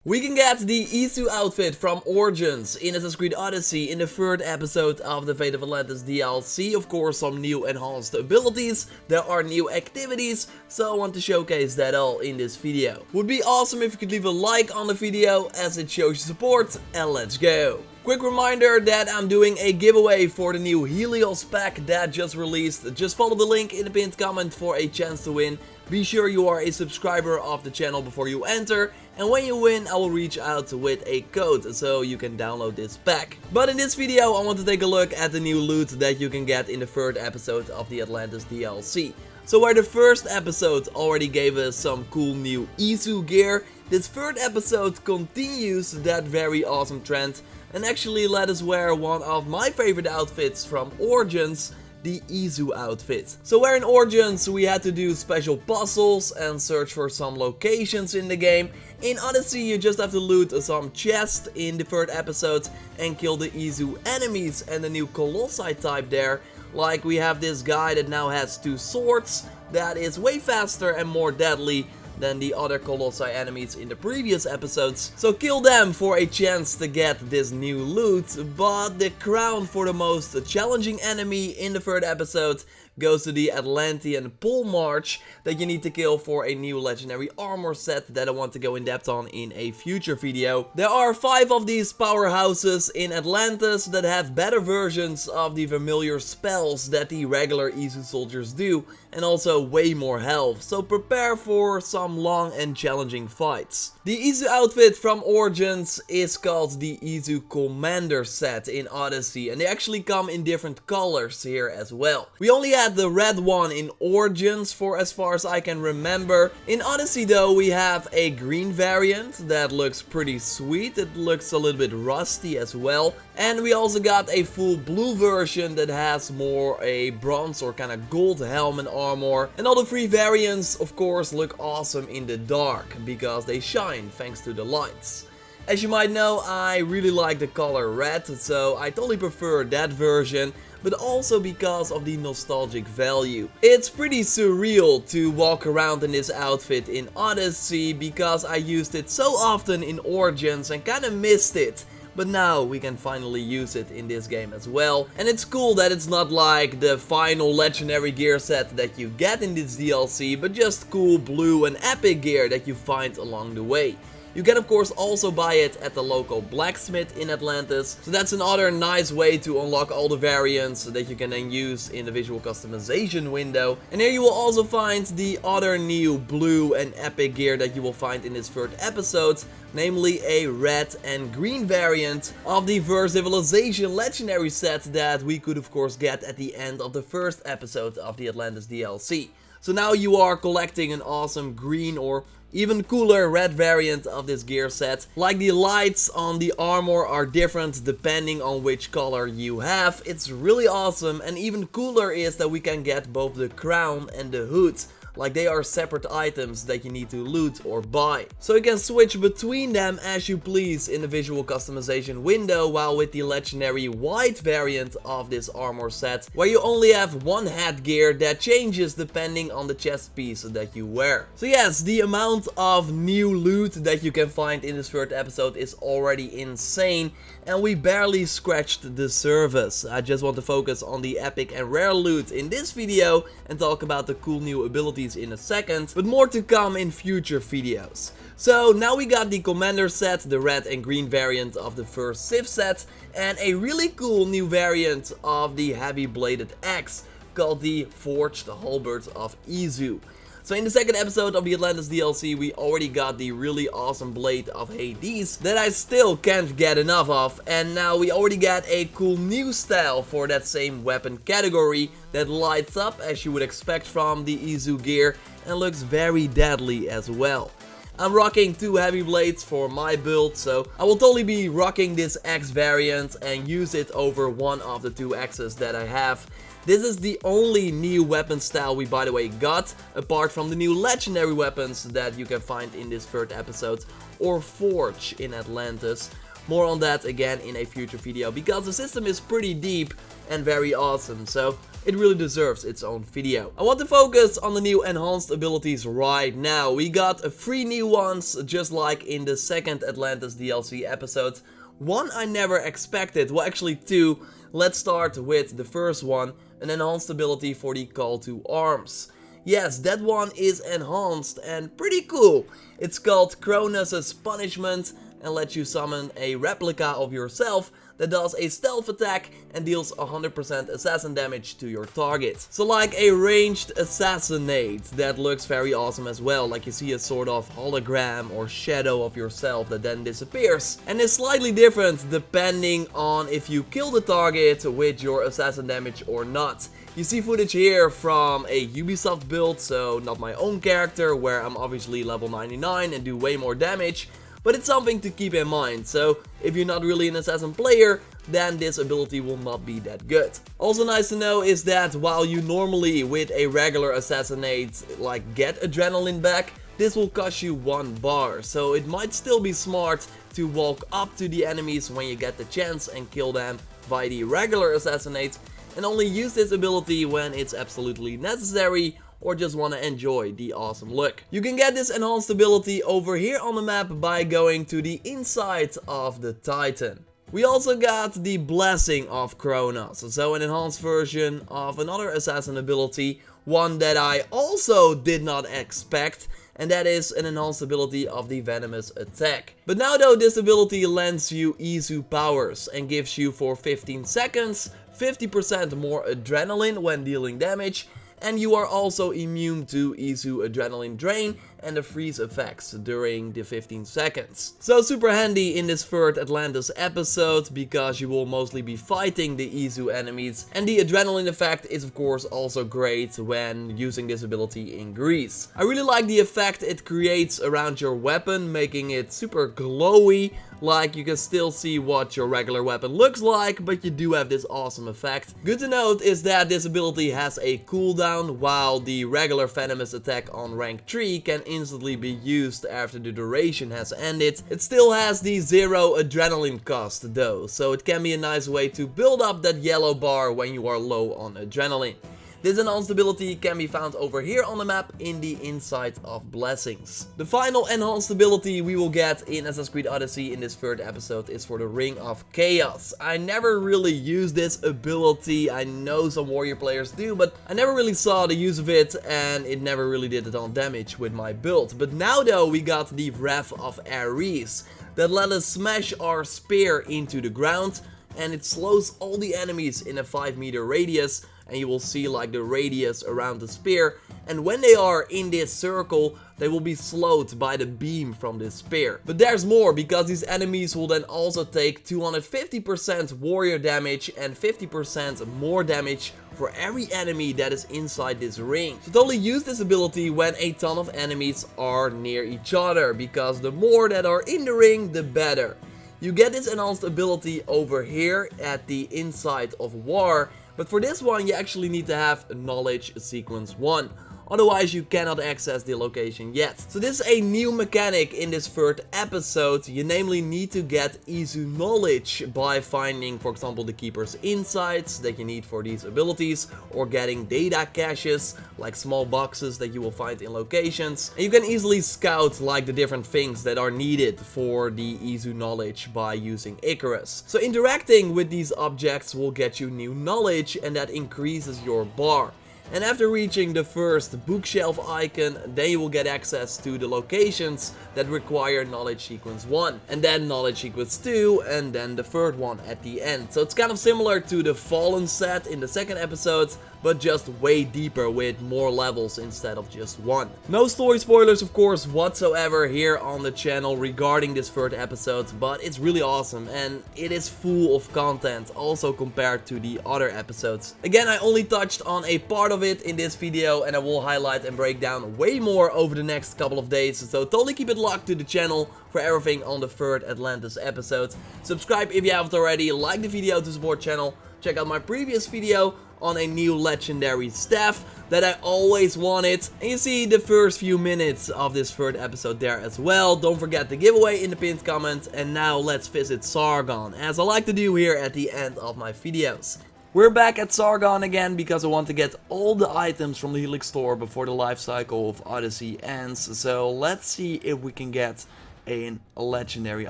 We can get the ISU outfit from Origins in Assassin's Creed Odyssey in the third episode of the Fate of Atlantis DLC. Of course, some new enhanced abilities, there are new activities, so I want to showcase that all in this video. Would be awesome if you could leave a like on the video as it shows your support, and let's go. Quick reminder that I'm doing a giveaway for the new Helios pack that just released. Just follow the link in the pinned comment for a chance to win. Be sure you are a subscriber of the channel before you enter, and when you win I will reach out with a code so you can download this pack. But in this video I want to take a look at the new loot that you can get in the third episode of the Atlantis DLC. So where the first episode already gave us some cool new ISU gear, this third episode continues that very awesome trend and actually let us wear one of my favorite outfits from Origins, the ISU outfit. So where in Origins we had to do special puzzles and search for some locations in the game, in Odyssey you just have to loot some chests in the third episode and kill the ISU enemies and the new Colossi type there. Like we have this guy that now has two swords that is way faster and more deadly than the other Colossi enemies in the previous episodes. So kill them for a chance to get this new loot, but the crown for the most challenging enemy in the third episode goes to the Atlantean Pole March that you need to kill for a new legendary armor set that I want to go in depth on in a future video. There are 5 of these powerhouses in Atlantis that have better versions of the familiar spells that the regular ISU soldiers do, and also way more health, so prepare for some long and challenging fights. The ISU outfit from Origins is called the ISU Commander set in Odyssey, and they actually come in different colors here as well. We only had the red one in Origins for as far as I can remember. In Odyssey though we have a green variant that looks pretty sweet, it looks a little bit rusty as well. And we also got a full blue version that has more a bronze or kind of gold helm and armor. And all the 3 variants of course look awesome in the dark because they shine thanks to the lights. As you might know, I really like the color red, so I totally prefer that version, but also because of the nostalgic value. It's pretty surreal to walk around in this outfit in Odyssey because I used it so often in Origins and kinda missed it. But now we can finally use it in this game as well. And it's cool that it's not like the final legendary gear set that you get in this DLC, but just cool blue and epic gear that you find along the way. You can of course also buy it at the local blacksmith in Atlantis, so that's another nice way to unlock all the variants that you can then use in the visual customization window. And here you will also find the other new blue and epic gear that you will find in this third episode, namely a red and green variant of the First Civilization legendary set that we could of course get at the end of the first episode of the Atlantis DLC. So now you are collecting an awesome green or even cooler red variant of this gear set. Like the lights on the armor are different depending on which color you have. It's really awesome, and even cooler is that we can get both the crown and the hood. Like they are separate items that you need to loot or buy. So you can switch between them as you please in the visual customization window, while with the legendary white variant of this armor set, where you only have one headgear that changes depending on the chest piece that you wear. So yes, the amount of new loot that you can find in this third episode is already insane, and we barely scratched the surface. I just want to focus on the epic and rare loot in this video and talk about the cool new abilities in a second, but more to come in future videos. So now we got the Commander set, the red and green variant of the first Civ set, and a really cool new variant of the heavy bladed axe called the Forged Halberd of ISU. So in the second episode of the Atlantis DLC we already got the really awesome blade of Hades that I still can't get enough of, and now we already got a cool new style for that same weapon category that lights up as you would expect from the ISU gear and looks very deadly as well. I'm rocking 2 heavy blades for my build, so I will totally be rocking this axe variant and use it over one of the 2 axes that I have. This is the only new weapon style we by the way got, apart from the new legendary weapons that you can find in this third episode or forge in Atlantis. More on that again in a future video because the system is pretty deep and very awesome. So it really deserves its own video. I want to focus on the new enhanced abilities right now. We got 3 new ones, just like in the second Atlantis DLC episode. One I never expected, well actually 2. Let's start with the first one, an enhanced ability for the Call to Arms. Yes, that one is enhanced and pretty cool. It's called Cronus' Punishment and lets you summon a replica of yourself that does a stealth attack and deals 100% assassin damage to your target. So like a ranged assassinate that looks very awesome as well, like you see a sort of hologram or shadow of yourself that then disappears. And is slightly different depending on if you kill the target with your assassin damage or not. You see footage here from a Ubisoft build, so not my own character, where I'm obviously level 99 and do way more damage. But it's something to keep in mind, so if you're not really an assassin player, then this ability will not be that good. Also nice to know is that while you normally with a regular assassinate like get adrenaline back, this will cost you 1 bar, so it might still be smart to walk up to the enemies when you get the chance and kill them via the regular assassinate, and only use this ability when it's absolutely necessary or just want to enjoy the awesome look. You can get this enhanced ability over here on the map by going to the inside of the Titan. We also got the Blessing of Cronus, so an enhanced version of another assassin ability, one that I also did not expect, and that is an enhanced ability of the Venomous Attack. But now though, this ability lends you ISU powers and gives you for 15 seconds 50% more adrenaline when dealing damage, and you are also immune to ISU adrenaline drain and the freeze effects during the 15 seconds. So super handy in this third Atlantis episode, because you will mostly be fighting the ISU enemies, and the adrenaline effect is of course also great when using this ability in Greece. I really like the effect it creates around your weapon, making it super glowy. Like you can still see what your regular weapon looks like, but you do have this awesome effect. Good to note is that this ability has a cooldown, while the regular Venomous Attack on rank 3 can instantly be used after the duration has ended. It still has the 0 adrenaline cost though, so it can be a nice way to build up that yellow bar when you are low on adrenaline. This enhanced ability can be found over here on the map in the inside of Blessings. The final enhanced ability we will get in Assassin's Creed Odyssey in this third episode is for the Ring of Chaos. I never really used this ability. I know some warrior players do, but I never really saw the use of it, and it never really did a ton of damage with my build. But now though, we got the Wrath of Ares that let us smash our spear into the ground, and it slows all the enemies in a 5-meter radius, and you will see like the radius around the spear, and when they are in this circle, they will be slowed by the beam from this spear. But there's more, because these enemies will then also take 250% warrior damage and 50% more damage for every enemy that is inside this ring. So totally use this ability when a ton of enemies are near each other, because the more that are in the ring, the better. You get this enhanced ability over here at the inside of War, but for this one you actually need to have Knowledge Sequence 1. Otherwise you cannot access the location yet. So this is a new mechanic in this third episode. You namely need to get ISU knowledge by finding, for example, the Keeper's Insights that you need for these abilities, or getting data caches, like small boxes that you will find in locations. And you can easily scout like the different things that are needed for the ISU knowledge by using Icarus. So interacting with these objects will get you new knowledge, and that increases your bar. And after reaching the first bookshelf icon, then you will get access to the locations that require Knowledge Sequence 1. And then Knowledge Sequence 2, and then the third one at the end. So it's kind of similar to the Fallen set in the second episode, but just way deeper with more levels instead of just 1. No story spoilers of course whatsoever here on the channel regarding this third episode, but it's really awesome and it is full of content also compared to the other episodes. Again, I only touched on a part of it in this video, and I will highlight and break down way more over the next couple of days, so totally keep it locked to the channel for everything on the third Atlantis episode. Subscribe if you haven't already, like the video to support channel, check out my previous video on a new legendary staff that I always wanted, and you see the first few minutes of this third episode there as well. Don't forget the giveaway in the pinned comment, and now let's visit Sargon, as I like to do here at the end of my videos. We're back at Sargon again because I want to get all the items from the Helix store before the life cycle of Odyssey ends. So let's see if we can get a legendary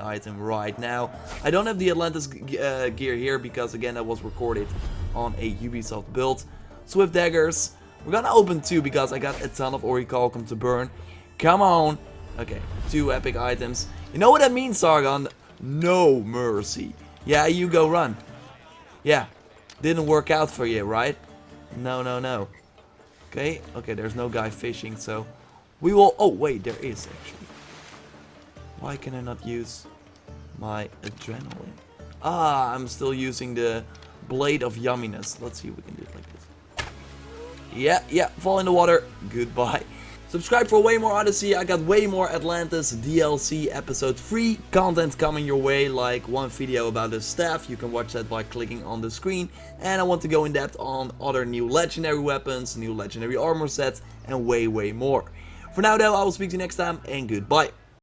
item right now. I don't have the Atlantis gear here because again that was recorded on a Ubisoft build. Swift daggers. We're gonna open 2 because I got a ton of Orichalcum to burn. Come on. Okay, 2 epic items. You know what that means, Sargon? No mercy. Yeah, you go run. Yeah. Didn't work out for you, right? No, no, no. Okay, there's no guy fishing, so we will... Oh, wait, there is actually. Why can I not use my adrenaline? Ah, I'm still using the blade of yumminess. Let's see if we can do it like this. Yeah, fall in the water. Goodbye. Subscribe for way more Odyssey. I got way more Atlantis DLC episode 3 content coming your way, like one video about the staff. You can watch that by clicking on the screen. And I want to go in depth on other new legendary weapons, new legendary armor sets, and way more. For now though, I will speak to you next time, and goodbye.